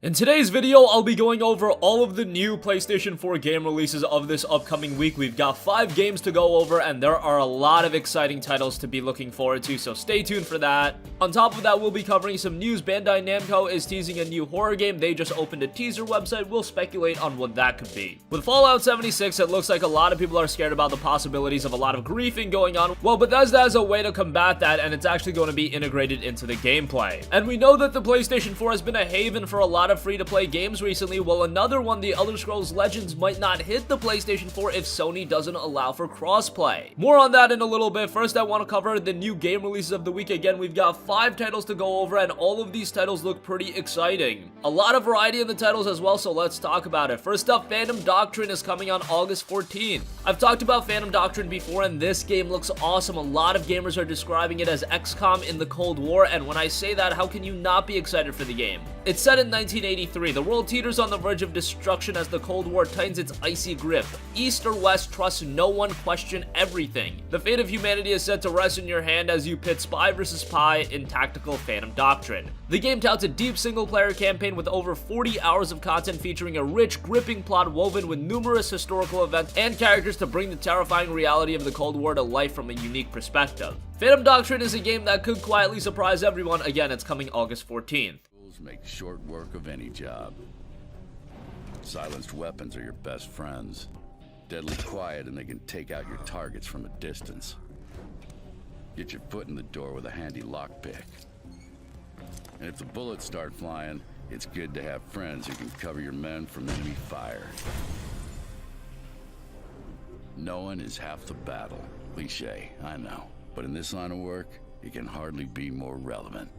In today's video, I'll be going over all of the new PlayStation 4 game releases of this upcoming week. We've got 5 games to go over, and there are a lot of exciting titles to be looking forward to, so stay tuned for that. On top of that, we'll be covering some news. Bandai Namco is teasing a new horror game. They just opened a teaser website. We'll speculate on what that could be. With Fallout 76, it looks like a lot of people are scared about the possibilities of a lot of griefing going on. Well, Bethesda has a way to combat that, and it's actually going to be integrated into the gameplay. And we know that the PlayStation 4 has been a haven for a lot of free-to-play games recently. Well, another one, The Elder Scrolls Legends, might not hit the PlayStation 4 if Sony doesn't allow for crossplay. More on that in a little bit. First, I want to cover the new game releases of the week. Again, we've got 5 titles to go over, and all of these titles look pretty exciting. A lot of variety in the titles as well, so let's talk about it. First up, Phantom Doctrine is coming on August 14th. I've talked about Phantom Doctrine before, and this game looks awesome. A lot of gamers are describing it as XCOM in the Cold War, and when I say that, how can you not be excited for the game? It's set in 1983. The world teeters on the verge of destruction as the Cold War tightens its icy grip. East or West, trust no one, question everything. The fate of humanity is set to rest in your hand as you pit spy versus spy in tactical Phantom Doctrine. The game touts a deep single-player campaign with over 40 hours of content featuring a rich, gripping plot woven with numerous historical events and characters to bring the terrifying reality of the Cold War to life from a unique perspective. Phantom Doctrine is a game that could quietly surprise everyone. Again, it's coming August 14th. Make short work of any job. Silenced weapons are your best friends. Deadly quiet and they can take out your targets from a distance. Get your foot in the door with a handy lockpick. And if the bullets start flying, it's good to have friends who can cover your men from enemy fire. Knowing is half the battle. Cliché, I know. But in this line of work, it can hardly be more relevant.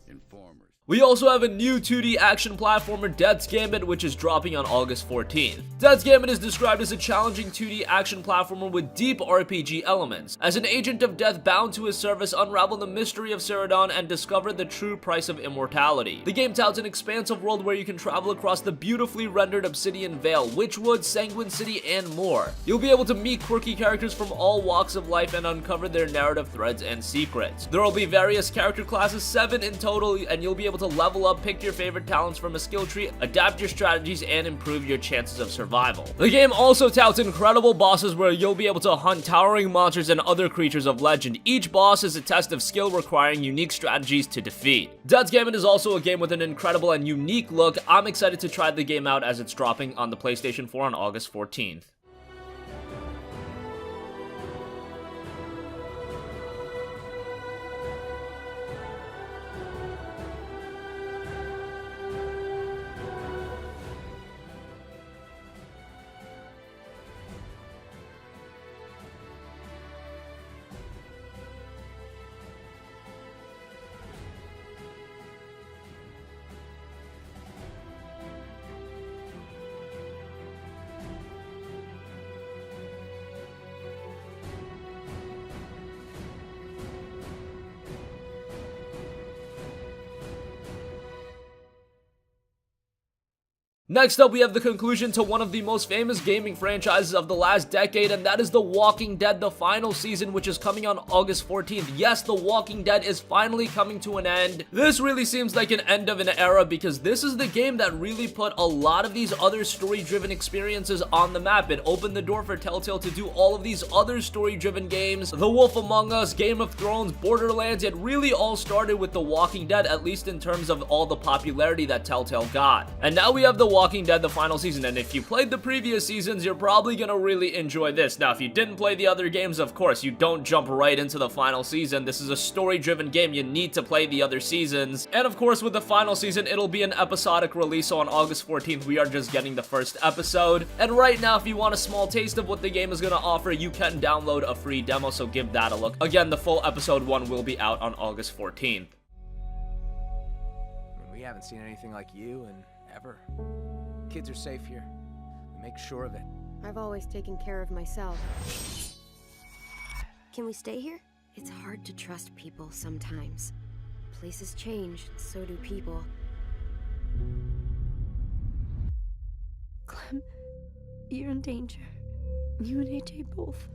Informers. We also have a new 2D action platformer, Death's Gambit, which is dropping on August 14th. Death's Gambit is described as a challenging 2D action platformer with deep RPG elements. As an agent of death bound to his service, unravel the mystery of Ceridon and discover the true price of immortality. The game touts an expansive world where you can travel across the beautifully rendered Obsidian Vale, Witchwood, Sanguine City, and more. You'll be able to meet quirky characters from all walks of life and uncover their narrative threads and secrets. There will be various character classes, 7 in total, and you'll be able to level up, pick your favorite talents from a skill tree, adapt your strategies, and improve your chances of survival. The game also touts incredible bosses where you'll be able to hunt towering monsters and other creatures of legend. Each boss is a test of skill requiring unique strategies to defeat. Death's Gambit is also a game with an incredible and unique look. I'm excited to try the game out as it's dropping on the PlayStation 4 on August 14th. Next up, we have the conclusion to one of the most famous gaming franchises of the last decade, and that is The Walking Dead, the final season, which is coming on August 14th. Yes, The Walking Dead is finally coming to an end. This really seems like an end of an era because this is the game that really put a lot of these other story-driven experiences on the map. It opened the door for Telltale to do all of these other story-driven games. The Wolf Among Us, Game of Thrones, Borderlands, it really all started with The Walking Dead, at least in terms of all the popularity that Telltale got. And now we have The Walking Dead, the final season, and if you played the previous seasons, you're probably gonna really enjoy this. Now, if you didn't play the other games, of course, you don't jump right into the final season. This is a story-driven game. You need to play the other seasons. And of course, with the final season, it'll be an episodic release, so on August 14th, we are just getting the first episode. And right now, if you want a small taste of what the game is gonna offer, you can download a free demo, so give that a look. Again, the full episode 1 will be out on August 14th. We haven't seen anything like you in ever. Kids are safe here. We make sure of it. I've always taken care of myself. Can we stay here? It's hard to trust people sometimes. Places change, so do people. Clem, you're in danger. You and AJ both.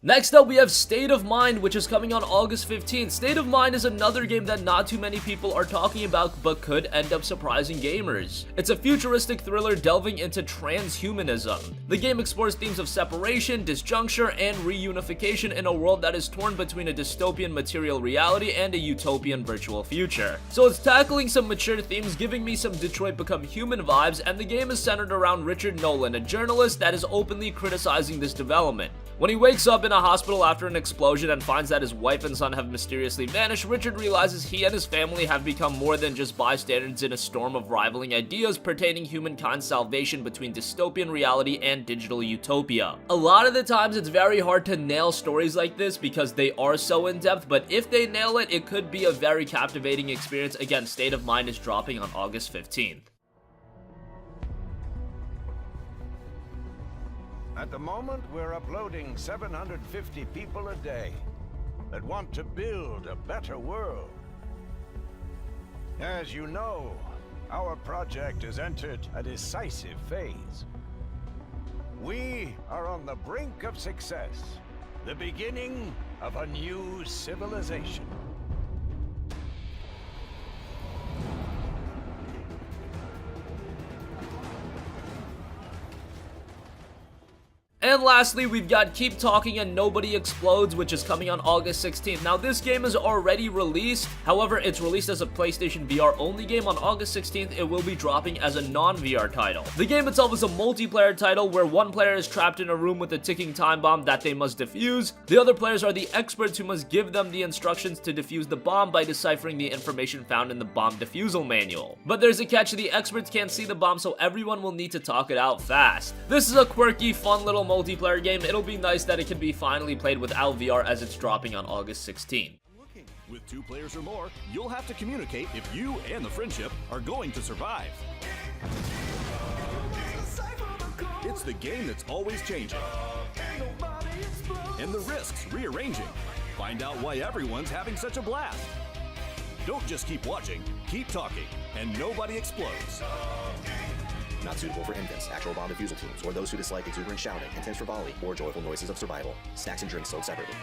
Next up, we have State of Mind, which is coming on August 15th. State of Mind is another game that not too many people are talking about, but could end up surprising gamers. It's a futuristic thriller delving into transhumanism. The game explores themes of separation, disjuncture, and reunification in a world that is torn between a dystopian material reality and a utopian virtual future. So it's tackling some mature themes, giving me some Detroit Become Human vibes, and the game is centered around Richard Nolan, a journalist that is openly criticizing this development. When he wakes up in a hospital after an explosion and finds that his wife and son have mysteriously vanished, Richard realizes he and his family have become more than just bystanders in a storm of rivaling ideas pertaining humankind's salvation between dystopian reality and digital utopia. A lot of the times it's very hard to nail stories like this because they are so in-depth, but if they nail it, it could be a very captivating experience. Again, State of Mind is dropping on August 15th. At the moment, we're uploading 750 people a day that want to build a better world. As you know, our project has entered a decisive phase. We are on the brink of success, the beginning of a new civilization. And lastly, we've got Keep Talking and Nobody Explodes, which is coming on August 16th. Now, this game is already released. However, it's released as a PlayStation VR only game. On August 16th, it will be dropping as a non-VR title. The game itself is a multiplayer title where one player is trapped in a room with a ticking time bomb that they must defuse. The other players are the experts who must give them the instructions to defuse the bomb by deciphering the information found in the bomb defusal manual. But there's a catch: the experts can't see the bomb, so everyone will need to talk it out fast. This is a quirky, fun little multiplayer game. It'll be nice that it can be finally played without VR as it's dropping on August 16th. With 2 players or more, you'll have to communicate if you and the friendship are going to survive. It's the game that's always changing, and the risks rearranging. Find out why everyone's having such a blast. Don't just keep watching, keep talking, and nobody explodes. Not suitable for infants, actual bomb defusal teams, or those who dislike exuberant shouting, intense frivolity, or joyful noises of survival. Snacks and drinks sold separately.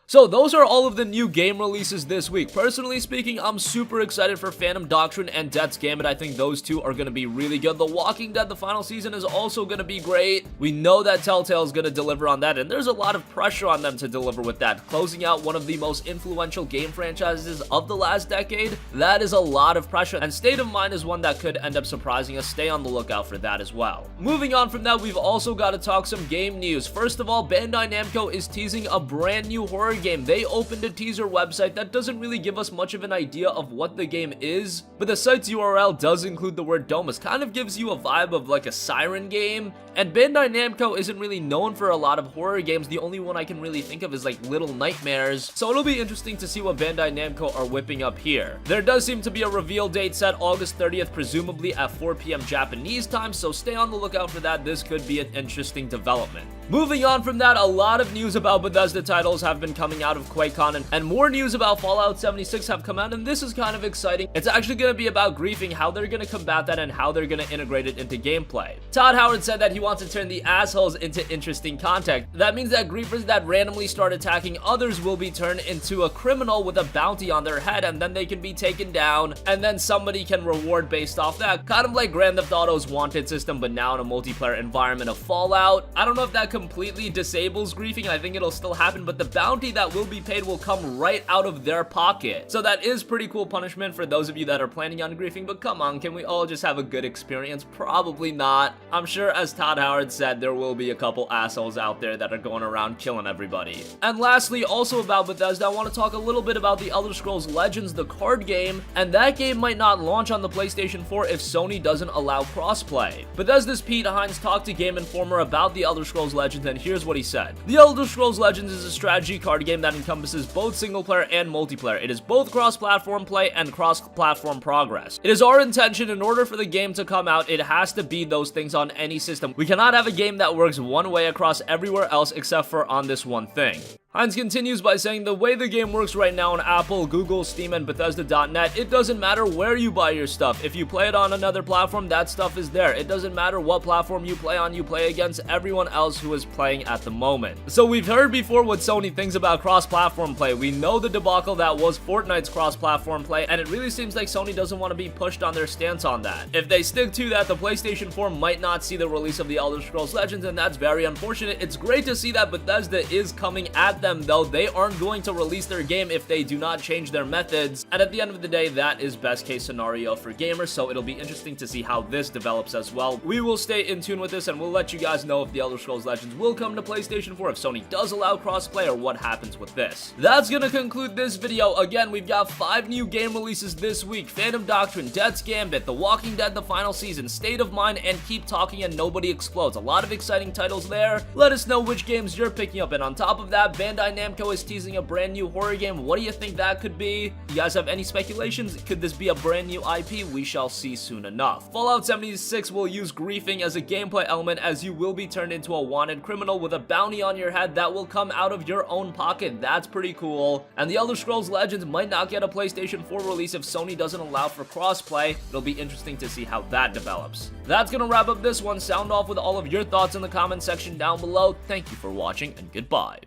So those are all of the new game releases this week. Personally speaking, I'm super excited for Phantom Doctrine and Death's Gambit. I think those two are going to be really good. The Walking Dead, the final season, is also going to be great. We know that Telltale is going to deliver on that, and there's a lot of pressure on them to deliver with that. Closing out one of the most influential game franchises of the last decade, that is a lot of pressure, and State of Mind is one that could end up surprising us. Stay on the lookout for that as well. Moving on from that, we've also got to talk some game news. First of all, Bandai Namco is teasing a brand new horror game. They opened a teaser website that doesn't really give us much of an idea of what the game is, but the site's URL does include the word Domus. Kind of gives you a vibe of like a siren game, and Bandai Namco isn't really known for a lot of horror games. The only one I can really think of is like Little Nightmares, so it'll be interesting to see what Bandai Namco are whipping up here. There does seem to be a reveal date set August 30th, presumably at 4 p.m. Japanese time, so stay on the lookout for that. This could be an interesting development. Moving on from that, a lot of news about Bethesda titles have been coming out of QuakeCon, and more news about Fallout 76 have come out, and this is kind of exciting. It's actually going to be about griefing, how they're going to combat that, and how they're going to integrate it into gameplay. Todd Howard said that he wants to turn the assholes into interesting content. That means that griefers that randomly start attacking others will be turned into a criminal with a bounty on their head, and then they can be taken down, and then somebody can reward based off that. Kind of like Grand Theft Auto's Wanted system, but now in a multiplayer environment of Fallout. I don't know if that completely disables griefing. I think it'll still happen, but the bounty that will be paid will come right out of their pocket. So that is pretty cool punishment for those of you that are planning on griefing, but come on, can we all just have a good experience? Probably not. I'm sure, as Todd Howard said, there will be a couple assholes out there that are going around killing everybody. And lastly, also about Bethesda, I want to talk a little bit about The Elder Scrolls Legends, the card game, and that game might not launch on the PlayStation 4 if Sony doesn't allow crossplay. Bethesda's Pete Hines talked to Game Informer about The Elder Scrolls Legends, and here's what he said. The Elder Scrolls Legends is a strategy card game that encompasses both single player and multiplayer. It is both cross-platform play and cross-platform progress. It is our intention, in order for the game to come out, it has to be those things on any system. We cannot have a game that works one way across everywhere else except for on this one thing. Hines continues by saying the way the game works right now on Apple, Google, Steam, and Bethesda.net, it doesn't matter where you buy your stuff. If you play it on another platform, that stuff is there. It doesn't matter what platform you play against everyone else who is playing at the moment. So we've heard before what Sony thinks about cross-platform play. We know the debacle that was Fortnite's cross-platform play, and it really seems like Sony doesn't want to be pushed on their stance on that. If they stick to that, the PlayStation 4 might not see the release of The Elder Scrolls Legends, and that's very unfortunate. It's great to see that Bethesda is coming at them, though. They aren't going to release their game if they do not change their methods, and at the end of the day, that is best case scenario for gamers, so it'll be interesting to see how this develops as well. We will stay in tune with this, and we'll let you guys know if The Elder Scrolls Legends will come to PlayStation 4, if Sony does allow crossplay, or what happens with this. That's gonna conclude this video. Again, we've got 5 new game releases this week: Phantom Doctrine, Death's Gambit, The Walking Dead The Final Season, State of Mind, and Keep Talking and Nobody Explodes. A lot of exciting titles there. Let us know which games you're picking up, and on top of that, Bandai Namco is teasing a brand new horror game. What do you think that could be? You guys have any speculations? Could this be a brand new IP? We shall see soon enough. Fallout 76 will use griefing as a gameplay element, as you will be turned into a wanted criminal with a bounty on your head that will come out of your own pocket. That's pretty cool. And The Elder Scrolls Legends might not get a PlayStation 4 release if Sony doesn't allow for crossplay. It'll be interesting to see how that develops. That's gonna wrap up this one. Sound off with all of your thoughts in the comment section down below. Thank you for watching, and goodbye.